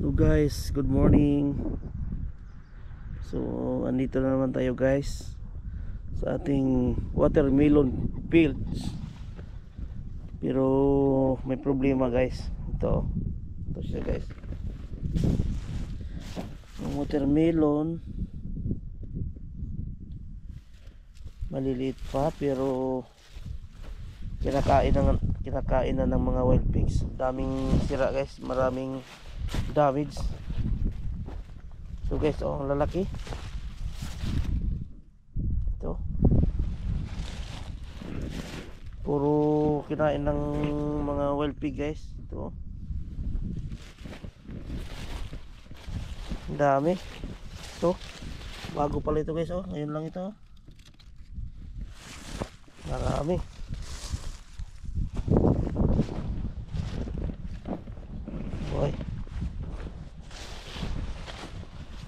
So guys, good morning. So andito na naman tayo guys sa ating watermelon fields. Pero may problema guys. Ito siya guys. Yung watermelon maliliit pa pero kinakain na ng mga wild pigs. Daming sira guys, maraming damage. So guys, ang lalaki ito, puro kinain ng mga wild pig guys. Ito ang dami. Ito bago pala ito guys, ngayon lang ito. Marami. Boy,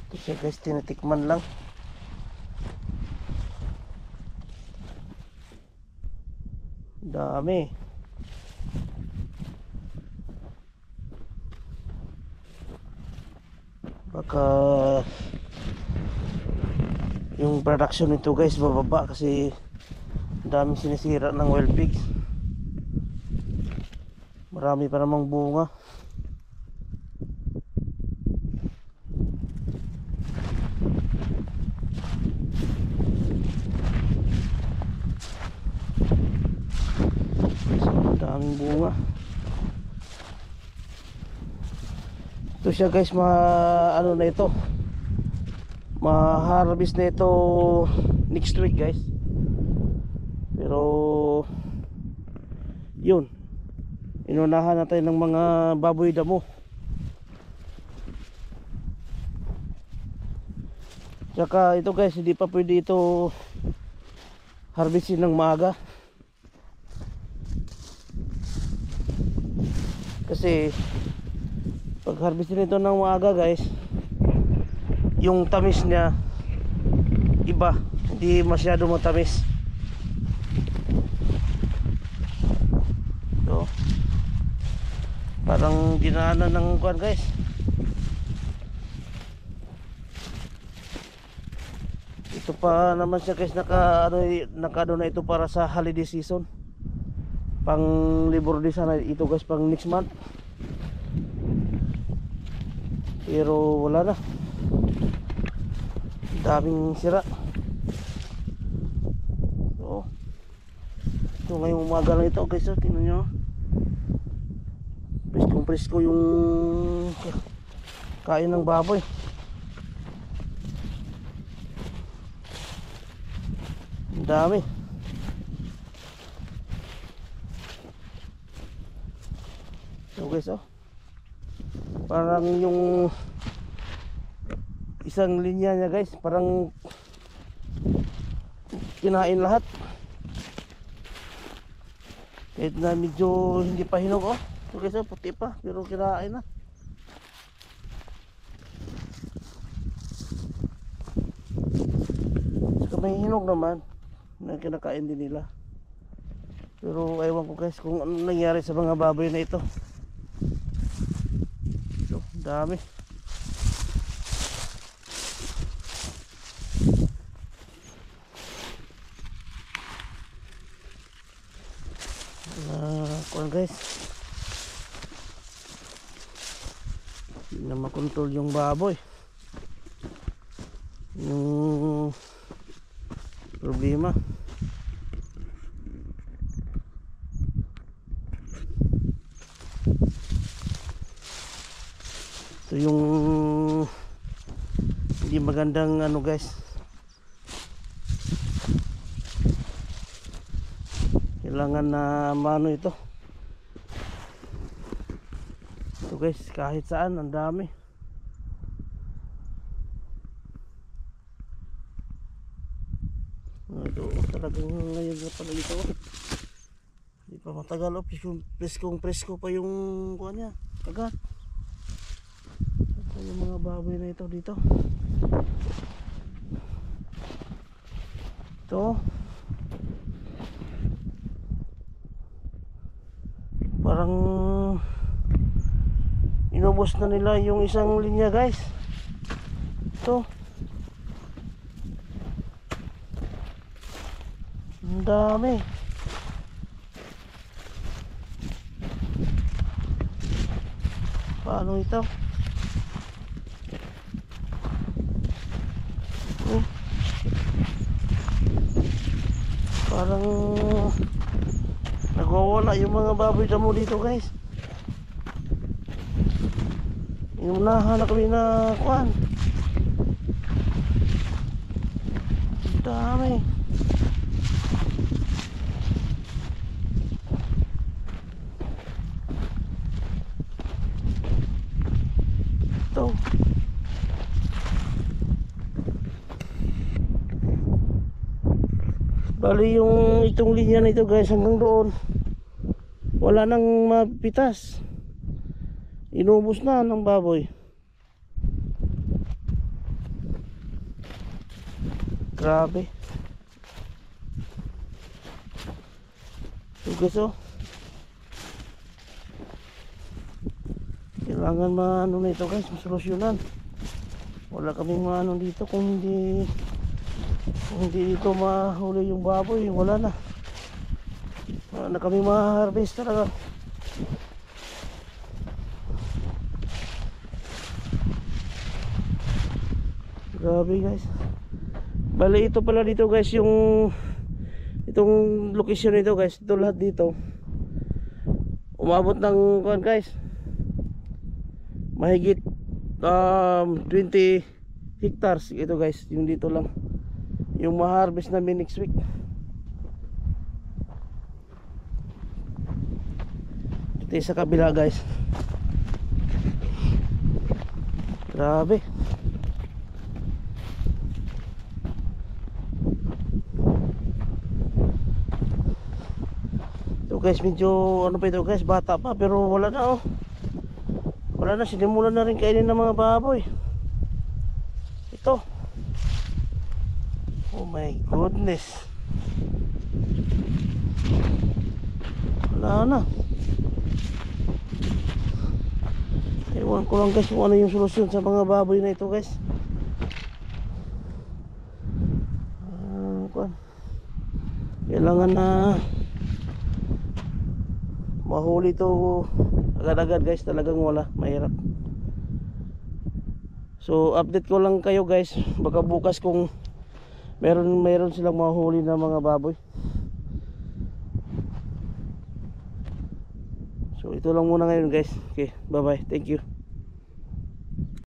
ito siya guys, tinatikman lang. Dami. Baka yung production nito guys bababa kasi daming sinisira ng wild pigs. Marami pa namang bunga. Daming bunga. Ito siya guys, ano na ito, ma-harvest na ito next week guys. Pero yun, inunahan natin ng mga baboy damo. Tsaka ito guys, hindi pa pwede ito harvestin ng maaga kasi pag harvestin ito ng maaga guys, yung tamis niya iba, hindi masyado matamis. So parang dinaanan ng kuwan guys. Ito pa naman siya guys, naka na ito para sa holiday season, pang Labor Day sana ito guys, pang next month. Pero wala na, daming sira. So ito ngayong umaga lang ito guys, tingnan nyo, presko yung kain ng baboy. Ang dami. So guys, parang yung isang linya niya guys, parang kinain lahat. Kahit na medyo hindi pa hinog. So guys, puti pa pero kinain na. So may hinog naman na kinakain din nila. Pero ewan ko guys kung ano nangyari sa mga baboy na ito. So dami. Kuan guys, hindi na makontrol yung baboy. Yung problema, so yung hindi magandang ano guys, kailangan na mano ito. So guys, kahit saan ang dami. Ito talagang ngayon na pala ito. Hindi pa matagal, presko pa yung kuha niya, kagat. Ito yung mga baboy na ito dito. Ito parang Inubos na nila yung isang linya guys. Ito. Ang dami. Paano ito? Parang nagwawala yung mga baboy damo dito guys. Yung nahanap kami na kuan. Ang dami. Ito. Bali yung itong linya na ito guys hanggang doon wala nang mapitas. Inubos na ng baboy. Grabe. So guys, oh. Kailangan maano na ito guys, masolusyonan. Wala kaming maano dito kung hindi dito mahuli yung baboy, wala na. Wala na kami ma-harvest talaga. Grabe guys. Bali ito pala dito guys yung itong location nito guys, ito lahat dito. Umabot ng kuan guys. Mahigit 20 hectares ito guys, yung dito lang. Yung ma-harvest namin next week. Ito sa kabila guys. Grabe. Guys, medyo ano pa ito guys, bata pa pero wala na, oh. Wala na, sinimulan na rin kainin ng mga baboy. Ito. Oh my goodness. Wala na. Ewan ko lang guys kung ano yung solusyon sa mga baboy na ito guys. Kailangan na mahuli to agad-agad guys, talagang wala, mahirap. So update ko lang kayo guys, baka bukas kung meron silang mahuli na mga baboy. So ito lang muna ngayon guys. Okay, bye bye, thank you.